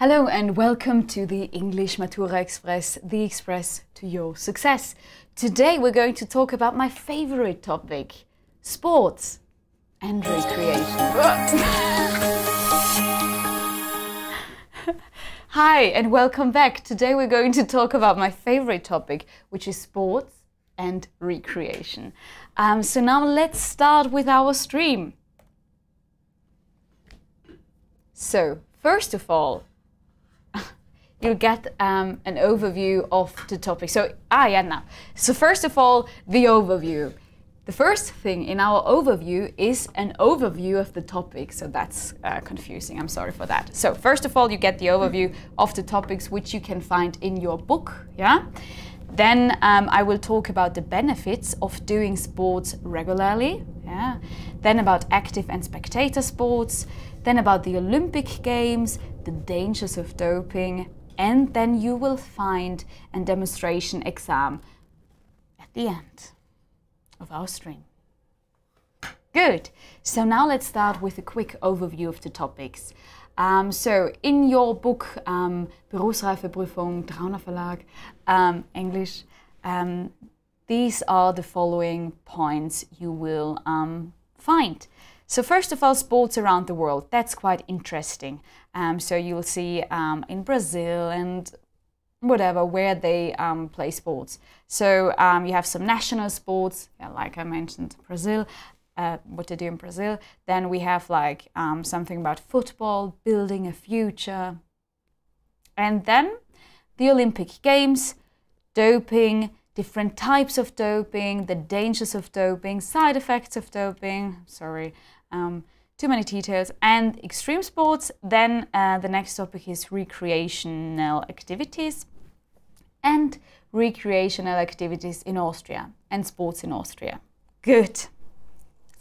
Hello and welcome to the English Matura Express, the express to your success. Today we're going to talk about my favorite topic, sports and recreation. Hi and welcome back. Today we're going to talk about my favorite topic, which is sports and recreation. So now let's start with our stream. So first of all, you'll get an overview of the topic. So first of all, the overview. The first thing in our overview is an overview of the topic. So that's confusing, I'm sorry for that. So first of all, you get the overview of the topics which you can find in your book, yeah? Then I will talk about the benefits of doing sports regularly, yeah? Then about active and spectator sports, then about the Olympic Games, the dangers of doping, and then you will find a demonstration exam at the end of our stream. Good. So now let's start with a quick overview of the topics. So in your book, Berufsreifeprüfung, Trauner Verlag, English, these are the following points you will find. So first of all, sports around the world. That's quite interesting. So you'll see in Brazil and whatever, where they play sports. So you have some national sports, yeah, like I mentioned, Brazil, what they do in Brazil. Then we have like something about football, building a future. And then the Olympic Games, doping, different types of doping, the dangers of doping, side effects of doping, sorry, too many details, and extreme sports. Then the next topic is recreational activities and recreational activities in Austria and sports in Austria. Good.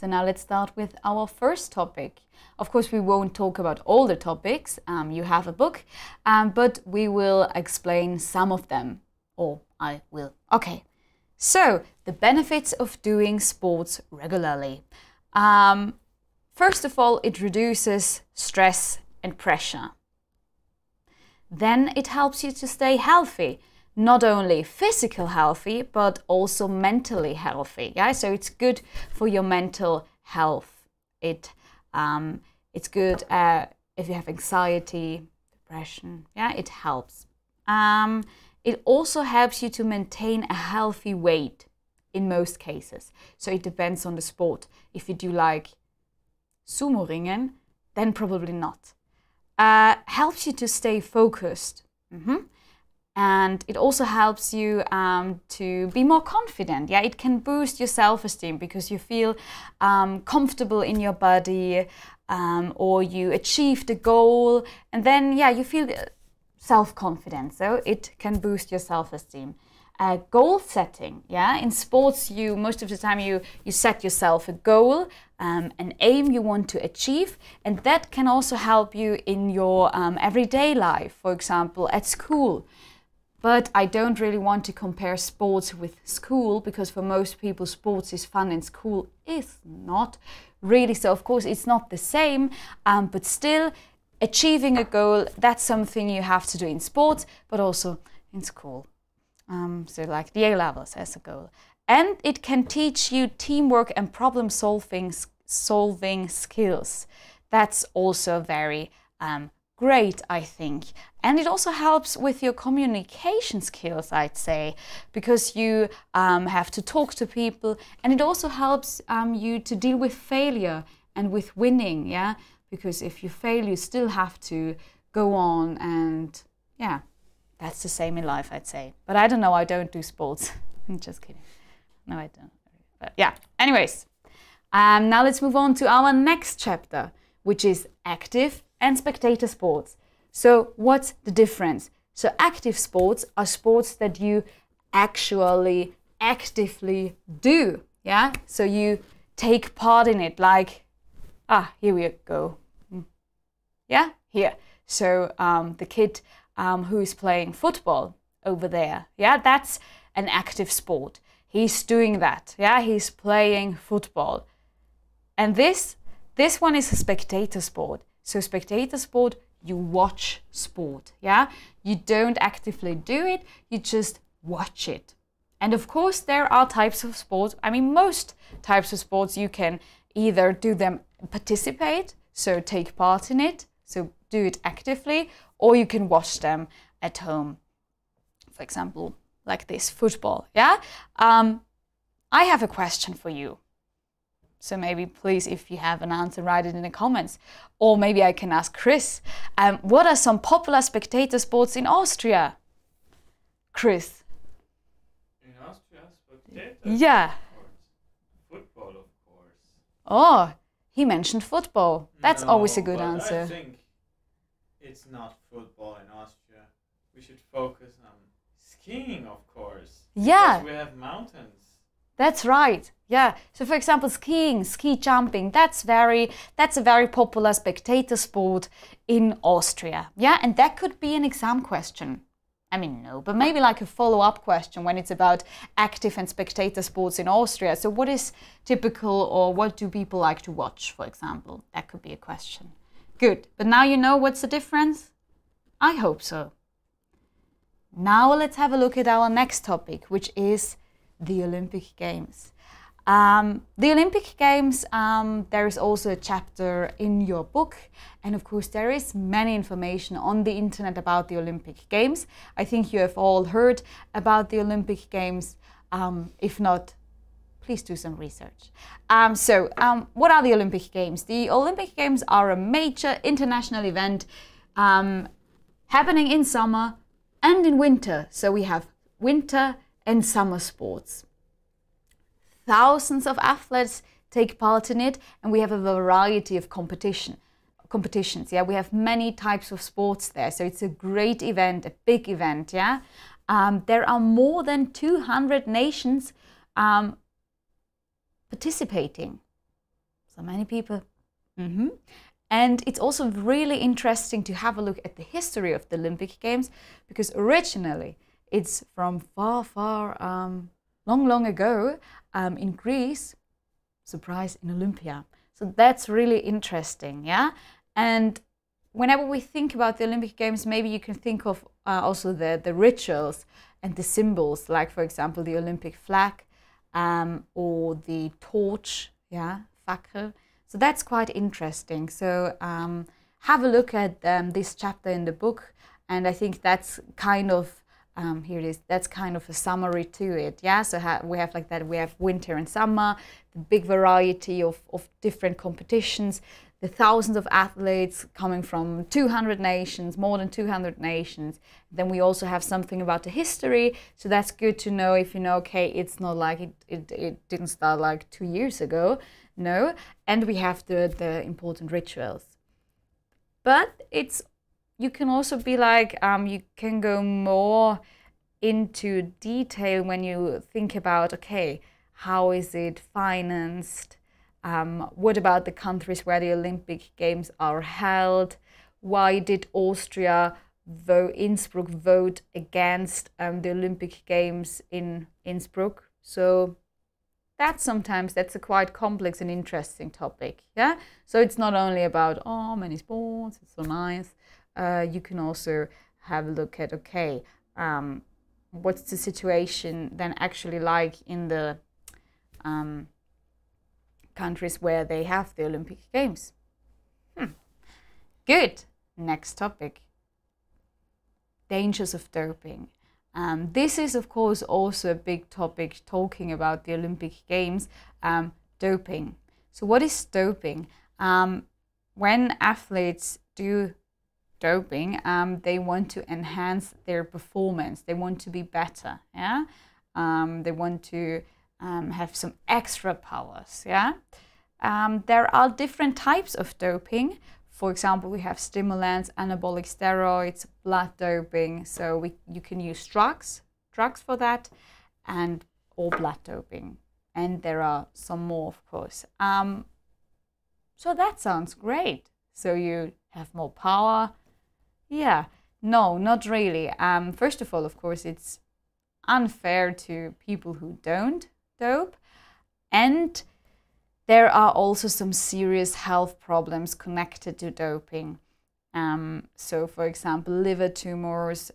So now let's start with our first topic. Of course, we won't talk about all the topics. You have a book, but we will explain some of them, or I will. Okay. So the benefits of doing sports regularly. First of all, it reduces stress and pressure. Then it helps you to stay healthy, not only physical healthy, but also mentally healthy. Yeah, so it's good for your mental health. It's good if you have anxiety, depression. Yeah, it helps. It also helps you to maintain a healthy weight in most cases. So it depends on the sport. If you do like sumo ringen, then probably not. Helps you to stay focused. And it also helps you to be more confident. Yeah, it can boost your self-esteem because you feel comfortable in your body, or you achieved a goal, and then yeah, you feel self-confident. So it can boost your self-esteem. Goal setting, yeah. In sports, most of the time you set yourself a goal, an aim you want to achieve, and that can also help you in your everyday life, for example, at school. But I don't really want to compare sports with school, because for most people sports is fun and school is not really. So of course it's not the same, but still achieving a goal, that's something you have to do in sports, but also in school. So like the A-levels as a goal. And it can teach you teamwork and problem-solving skills. That's also very great, I think. And it also helps with your communication skills, I'd say, because you have to talk to people, and it also helps you to deal with failure and with winning, yeah? Because if you fail, you still have to go on, and yeah, that's the same in life, I'd say. But I don't know, I don't do sports. I'm just kidding. No, I don't. But yeah, anyways. Now let's move on to our next chapter, which is active and spectator sports. So what's the difference? So active sports are sports that you actually actively do, yeah? So you take part in it, like, here we go. Yeah, here. So the kid who is playing football over there, yeah, that's an active sport. He's doing that, yeah, he's playing football. And this one is a spectator sport. So spectator sport, you watch sport, yeah? You don't actively do it, you just watch it. And of course, there are types of sports, I mean, most types of sports you can either do them, participate, so take part in it, so do it actively, or you can watch them at home. For example, like this football, yeah? I have a question for you. So maybe please, if you have an answer, write it in the comments. Or maybe I can ask Chris, what are some popular spectator sports in Austria? Chris. In Austria, spectator? Yeah. Football, of course. Oh, he mentioned football. That's No, always a good but answer. I think it's not football in Austria. We should focus on skiing, of course. Yeah. Because we have mountains. That's right. Yeah. So for example, skiing, ski jumping, that's a very popular spectator sport in Austria. Yeah, and that could be an exam question. I mean, no, but maybe like a follow-up question when it's about active and spectator sports in Austria. So what is typical, or what do people like to watch, for example? That could be a question. Good. But now you know what's the difference? I hope so. Now let's have a look at our next topic, which is the Olympic Games. The Olympic Games, there is also a chapter in your book, and of course there is many information on the internet about the Olympic Games. I think you have all heard about the Olympic Games. If not, please do some research. What are the Olympic Games? The Olympic Games are a major international event happening in summer and in winter. So we have winter and summer sports. Thousands of athletes take part in it, and we have a variety of competitions. Yeah, we have many types of sports there, so it's a great event, a big event. Yeah, there are more than 200 nations participating. So many people. And it's also really interesting to have a look at the history of the Olympic Games, because originally it's from far, long ago in Greece, surprise, in Olympia. So that's really interesting, yeah? And whenever we think about the Olympic Games, maybe you can think of also the rituals and the symbols, like for example, the Olympic flag or the torch, yeah, Fackel. So that's quite interesting. So have a look at this chapter in the book, and I think that's kind of here it is. That's kind of a summary to it. Yeah. So we have like that. We have winter and summer, the big variety of different competitions, the thousands of athletes coming from 200 nations, more than 200 nations. Then we also have something about the history. So that's good to know if you know, okay, it's not like it didn't start like 2 years ago. No. And we have the important rituals. But you can also be like, you can go more into detail when you think about, okay, how is it financed? What about the countries where the Olympic Games are held? Why did Austria, Innsbruck, vote against the Olympic Games in Innsbruck? So that's a quite complex and interesting topic, yeah? So it's not only about, oh, many sports, it's so nice. You can also have a look at, okay, what's the situation then actually like in the countries where they have the Olympic Games. Good. Next topic. Dangers of doping. This is, of course, also a big topic talking about the Olympic Games, doping. So what is doping? When athletes do doping, they want to enhance their performance. They want to be better. Yeah, they want to have some extra powers. Yeah, there are different types of doping. For example, we have stimulants, anabolic steroids, blood doping. So you can use drugs for that, and or blood doping. And there are some more, of course. So that sounds great. So you have more power. Yeah, no, not really. First of all, of course, it's unfair to people who don't dope. And there are also some serious health problems connected to doping. So, for example, liver tumors,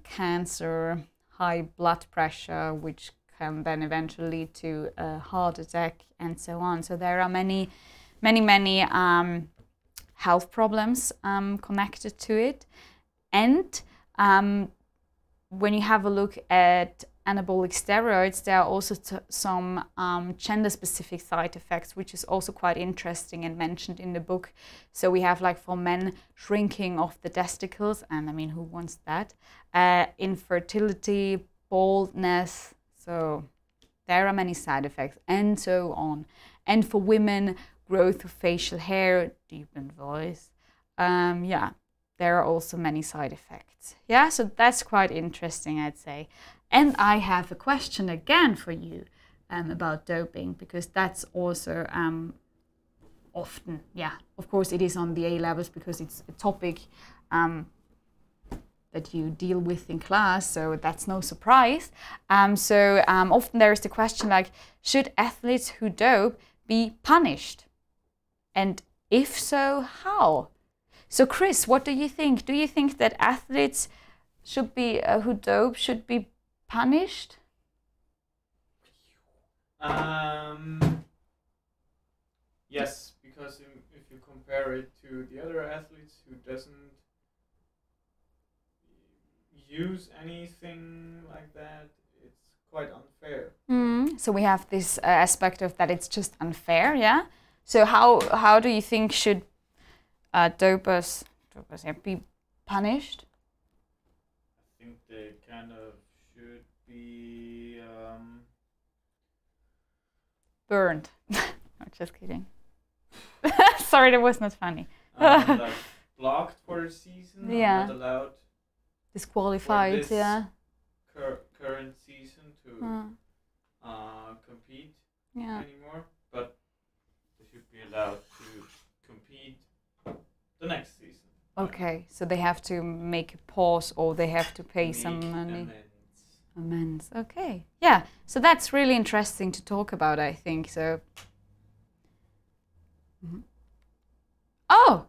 cancer, high blood pressure, which can then eventually lead to a heart attack, and so on. So there are many health problems connected to it. And when you have a look at anabolic steroids, there are also some gender-specific side effects, which is also quite interesting and mentioned in the book. So we have, like, for men, shrinking of the testicles, and I mean, who wants that? Infertility, baldness, so there are many side effects, and so on. And for women, growth of facial hair, deepened voice. Yeah, there are also many side effects. Yeah, so that's quite interesting, I'd say. And I have a question again for you about doping, because that's also often, yeah, of course it is on the A levels because it's a topic that you deal with in class, so that's no surprise. Often there is the question, like, should athletes who dope be punished? And if so, how? So Chris, what do you think? Do you think that athletes should be who dope should be punished? Yes, because if you compare it to the other athletes who doesn't use anything like that, it's quite unfair. So we have this aspect of that it's just unfair, yeah? So how do you think should dopers be punished? I think they kind of should be burned. I'm just kidding. Sorry, that was not funny. Like blocked for a season, yeah. not allowed. Disqualified, this yeah. Current season to compete anymore, but they should be allowed to compete the next season. Okay, so they have to make a pause, or they have to pay some money. Amends. Okay, yeah. So that's really interesting to talk about, I think. So. Oh,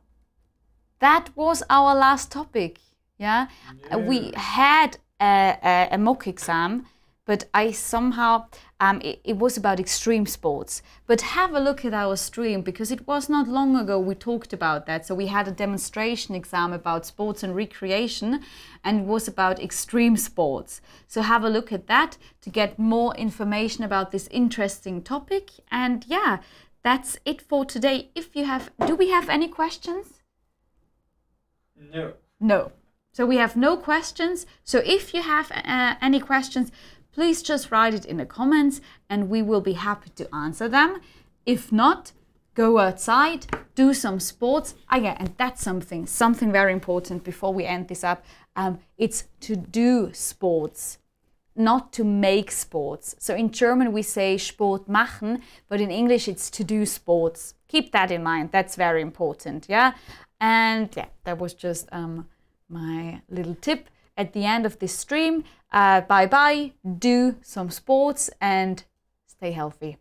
that was our last topic. Yeah, we had a mock exam, but I somehow it was about extreme sports. But have a look at our stream, because it was not long ago we talked about that. So we had a demonstration exam about sports and recreation, and it was about extreme sports. So have a look at that to get more information about this interesting topic. And yeah, that's it for today. If you have, do we have any questions? No. No. So we have no questions. So if you have any questions, please just write it in the comments and we will be happy to answer them. If not, go outside, do some sports. Yeah, and that's something very important before we end this up. It's to do sports, not to make sports. So in German we say Sport machen, but in English it's to do sports. Keep that in mind. That's very important. Yeah. And yeah, that was just my little tip at the end of this stream. Bye bye, do some sports and stay healthy.